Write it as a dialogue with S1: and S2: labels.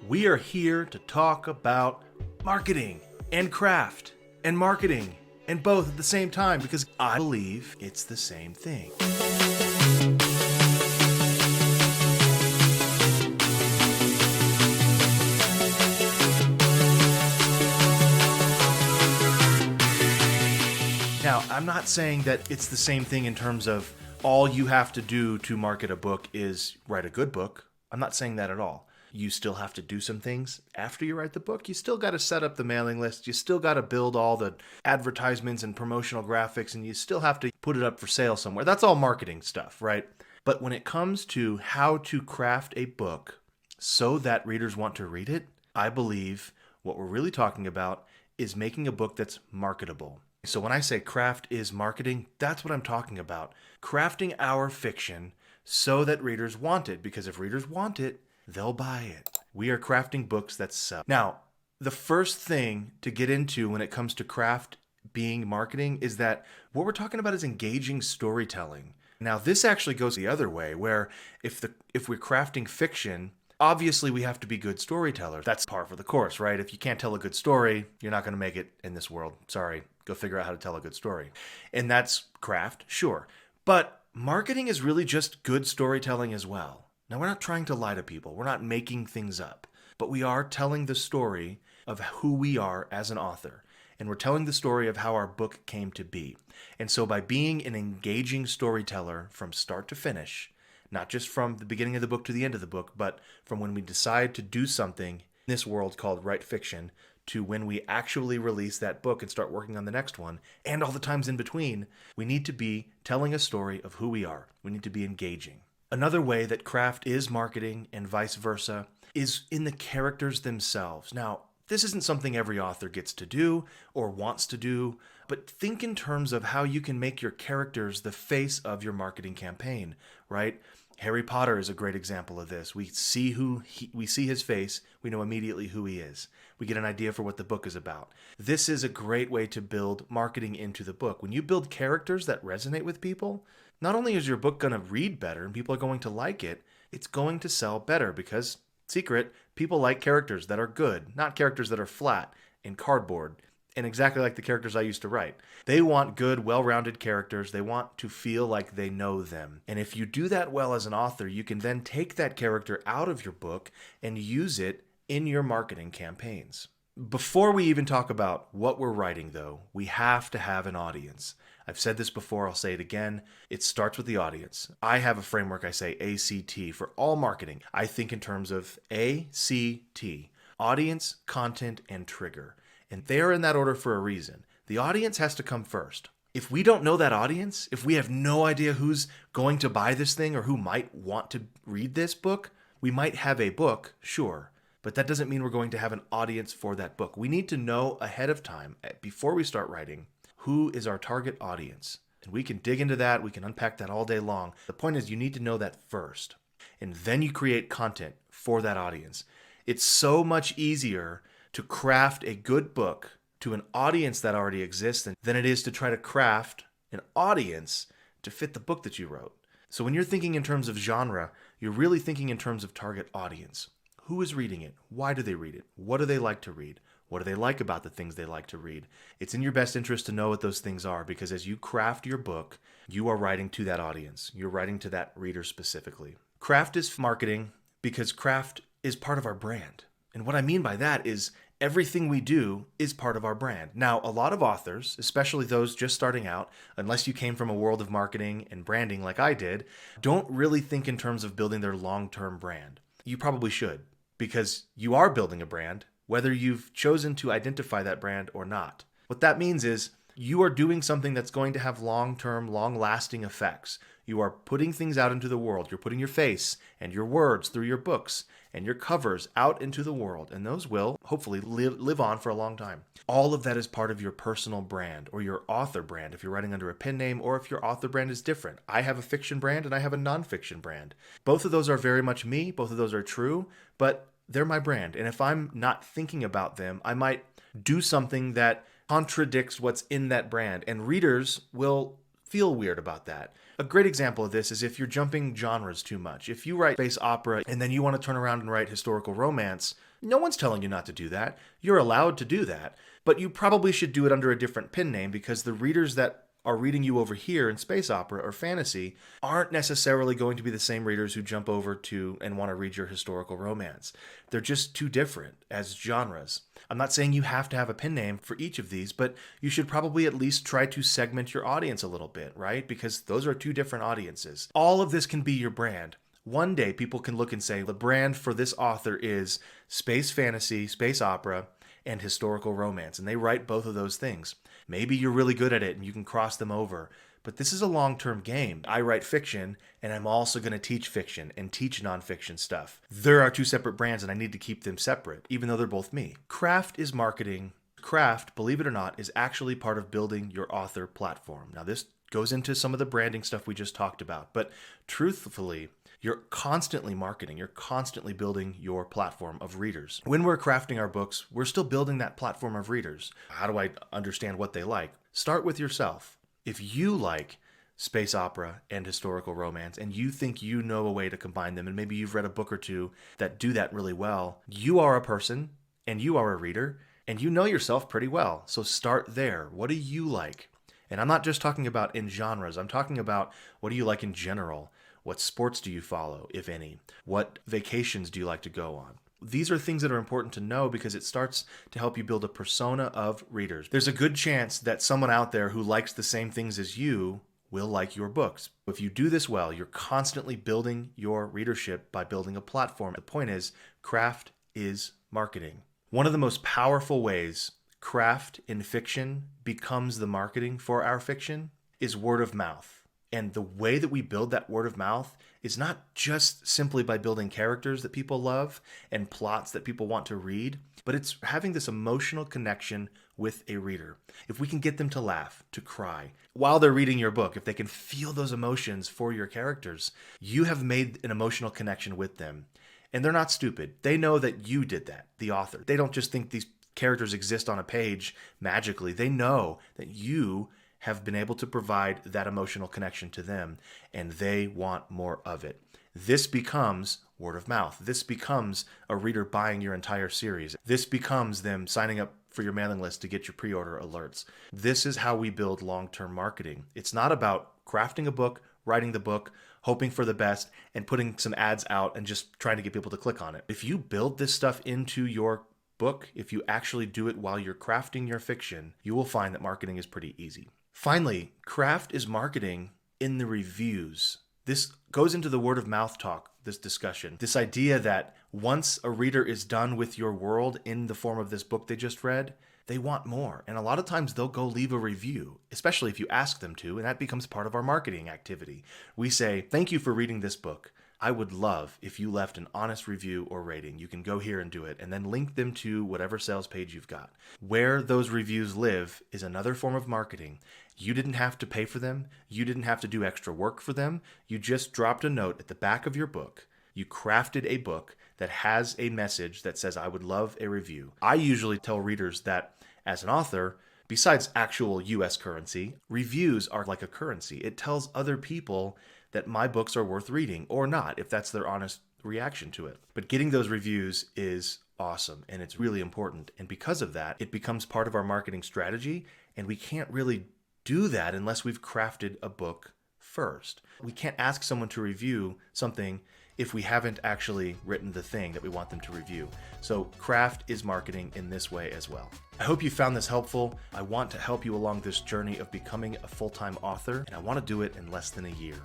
S1: We are here to talk about marketing and craft and marketing and both at the same time because I believe it's the same thing. Now, I'm not saying that it's the same thing in terms of all you have to do to market a book is write a good book. I'm not saying that at all. You still have to do some things after you write the book. You still got to set up the mailing list. You still got to build all the advertisements and promotional graphics, and you still have to put it up for sale somewhere. That's all marketing stuff, right? But when it comes to how to craft a book so that readers want to read it, I believe what we're really talking about is making a book that's marketable. So when I say craft is marketing, that's what I'm talking about. Crafting our fiction so that readers want it, because if readers want it, they'll buy it. We are crafting books that sell. Now, the first thing to get into when it comes to craft being marketing is that what we're talking about is engaging storytelling. Now, this actually goes the other way, where if we're crafting fiction, obviously we have to be good storytellers. That's par for the course, right? If you can't tell a good story, you're not going to make it in this world. Sorry, go figure out how to tell a good story. And that's craft, sure. But marketing is really just good storytelling as well. Now, we're not trying to lie to people. We're not making things up. But we are telling the story of who we are as an author. And we're telling the story of how our book came to be. And so by being an engaging storyteller from start to finish, not just from the beginning of the book to the end of the book, but from when we decide to do something in this world called write fiction to when we actually release that book and start working on the next one, and all the times in between, we need to be telling a story of who we are. We need to be engaging. Another way that craft is marketing and vice versa is in the characters themselves. Now, this isn't something every author gets to do or wants to do, but think in terms of how you can make your characters the face of your marketing campaign, right? Harry Potter is a great example of this. We see his face, we know immediately who he is. We get an idea for what the book is about. This is a great way to build marketing into the book. When you build characters that resonate with people, not only is your book going to read better and people are going to like it, it's going to sell better because, secret, people like characters that are good, not characters that are flat and cardboard and exactly like the characters I used to write. They want good, well-rounded characters. They want to feel like they know them. And if you do that well as an author, you can then take that character out of your book and use it in your marketing campaigns. Before we even talk about what we're writing, though, we have to have an audience. I've said this before, I'll say it again. It starts with the audience. I have a framework, I say ACT, for all marketing. I think in terms of ACT, audience, content, and trigger. And they are in that order for a reason. The audience has to come first. If we don't know that audience, if we have no idea who's going to buy this thing or who might want to read this book, we might have a book, sure, but that doesn't mean we're going to have an audience for that book. We need to know ahead of time, before we start writing, who is our target audience. And we can dig into that, we can unpack that all day long. The point is you need to know that first. And then you create content for that audience. It's so much easier to craft a good book to an audience that already exists than it is to try to craft an audience to fit the book that you wrote. So when you're thinking in terms of genre, you're really thinking in terms of target audience. Who is reading it? Why do they read it? What do they like to read? What do they like about the things they like to read? It's in your best interest to know what those things are because as you craft your book, you are writing to that audience. You're writing to that reader specifically. Craft is marketing because craft is part of our brand. And what I mean by that is everything we do is part of our brand. Now, a lot of authors, especially those just starting out, unless you came from a world of marketing and branding like I did, don't really think in terms of building their long-term brand. You probably should, because you are building a brand, whether you've chosen to identify that brand or not. What that means is you are doing something that's going to have long-term, long-lasting effects. You are putting things out into the world. You're putting your face and your words through your books and your covers out into the world, and those will hopefully live on for a long time. All of that is part of your personal brand or your author brand if you're writing under a pen name or if your author brand is different. I have a fiction brand and I have a nonfiction brand. Both of those are very much me. Both of those are true, but they're my brand. And if I'm not thinking about them, I might do something that contradicts what's in that brand, and readers will feel weird about that. A great example of this is if you're jumping genres too much. If you write space opera and then you want to turn around and write historical romance, No one's telling you not to do that. You're allowed to do that. But you probably should do it under a different pen name, because the readers that are reading you over here in space opera or fantasy aren't necessarily going to be the same readers who jump over to and want to read your historical romance. They're just too different as genres. I'm not saying you have to have a pen name for each of these, but you should probably at least try to segment your audience a little bit, right? Because those are two different audiences. All of this can be your brand. One day people can look and say the brand for this author is space fantasy, space opera, and historical romance, and they write both of those things. Maybe you're really good at it and you can cross them over, but this is a long-term game. I write fiction, and I'm also going to teach fiction and teach nonfiction stuff. There are two separate brands, and I need to keep them separate, even though they're both me. Craft is marketing. Craft, believe it or not, is actually part of building your author platform. Now, this goes into some of the branding stuff we just talked about, but truthfully, you're constantly marketing. You're constantly building your platform of readers. When we're crafting our books, we're still building that platform of readers. How do I understand what they like? Start with yourself. If you like space opera and historical romance, and you think you know a way to combine them, and maybe you've read a book or two that do that really well, you are a person and you are a reader, and you know yourself pretty well. So start there. What do you like? And I'm not just talking about in genres. I'm talking about what do you like in general? What sports do you follow, if any? What vacations do you like to go on? These are things that are important to know, because it starts to help you build a persona of readers. There's a good chance that someone out there who likes the same things as you will like your books. If you do this well, you're constantly building your readership by building a platform. The point is, craft is marketing. One of the most powerful ways craft in fiction becomes the marketing for our fiction is word of mouth. And the way that we build that word of mouth is not just simply by building characters that people love and plots that people want to read, but it's having this emotional connection with a reader. If we can get them to laugh, to cry, while they're reading your book, if they can feel those emotions for your characters, you have made an emotional connection with them. And they're not stupid. They know that you did that, the author. They don't just think these characters exist on a page magically. They know that you have been able to provide that emotional connection to them, and they want more of it. This becomes word of mouth. This becomes a reader buying your entire series. This becomes them signing up for your mailing list to get your pre-order alerts. This is how we build long-term marketing. It's not about crafting a book, writing the book, hoping for the best, and putting some ads out and just trying to get people to click on it. If you build this stuff into your book, if you actually do it while you're crafting your fiction, you will find that marketing is pretty easy. Finally, craft is marketing in the reviews. This goes into the word of mouth talk, this discussion. This idea that once a reader is done with your world in the form of this book they just read, they want more. And a lot of times they'll go leave a review, especially if you ask them to, and that becomes part of our marketing activity. We say, thank you for reading this book. I would love if you left an honest review or rating. You can go here and do it, and then link them to whatever sales page you've got. Where those reviews live is another form of marketing. You didn't have to pay for them. You didn't have to do extra work for them. You just dropped a note at the back of your book. You crafted a book that has a message that says, I would love a review. I usually tell readers that as an author, besides actual US currency, reviews are like a currency. It tells other people that my books are worth reading, or not, if that's their honest reaction to it. But getting those reviews is awesome, and it's really important. And because of that, it becomes part of our marketing strategy, and we can't really do that unless we've crafted a book first. We can't ask someone to review something if we haven't actually written the thing that we want them to review. So craft is marketing in this way as well. I hope you found this helpful. I want to help you along this journey of becoming a full-time author, and I want to do it in less than a year.